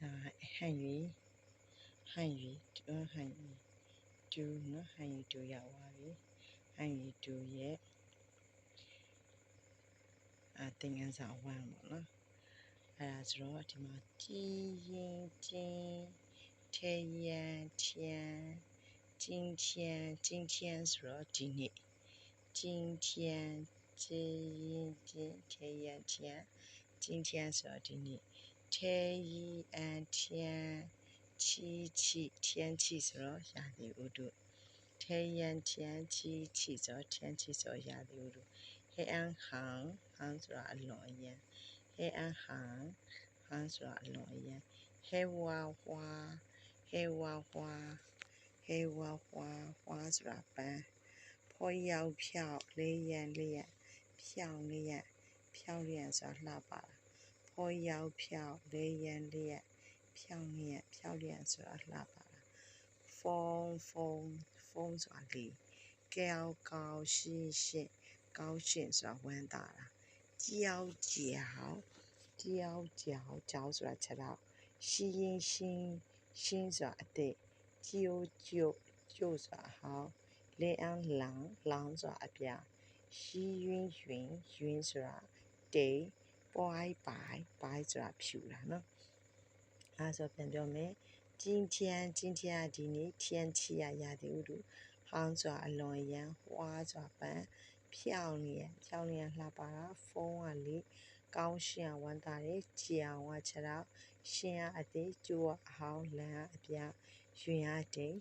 汉语读呢汉语读ရပါပြီ汉语读ရဲ့သင်ခန်းစာ1ပေါ့နော်အဲ့ဒါဆိုတော့ဒီမှာကြည်ရင်金天阳天今天ဆိုတော့ဒီနေ့今天ကြည်ရင်金天阳天今天ဆိုတော့ဒီနေ့天阳天天气ဆိုတော့ရာသီဥတု天阳天气ဆိုတော့天气ဆိုတော့ရာသီဥတု黑暗行ဆိုတာအလွန်အရန်黑暗行ဆိုတာအလွန်အရန်黑娃娃ဆိုတာပန်းဖောရောက်ဖြောက်လေးရန်ဖြောက်ဆိုတာလှပါတာဖောရောက်ဖြောက်လေးရန်ဖြောက်ဆိုတာလှပါတာဖုန်းဆိုတာလေ高兴ဆိုတာဝမ်းသာတာကြောဆိုတာခြေထောက်新ဆိုတာအသစ်旧ဆိုတာအဟောင်းလင်းအောင်လောင်ဆိုတာအပြာရွှင်ဆိုတာတိမ်ပွိုင်းပိုင်ဆိုတာဖြူတာနော်အဲဆိုပြန်ပြောမယ်今天ဒီနေ့天气ရာသီဥတုဟောင်းဆိုတာအလွန်အရန်ဝါဆိုတာပန်းဖြောက်နေရလှပါတာဖုန်းကလေကောင်းရှင်းဝမ်းသာတယ်ကြောင်ကခြေထောက်ရှင်းအသေးကျိုးအဟောင်းလမ်းအပြာရွှင်ရတိမ်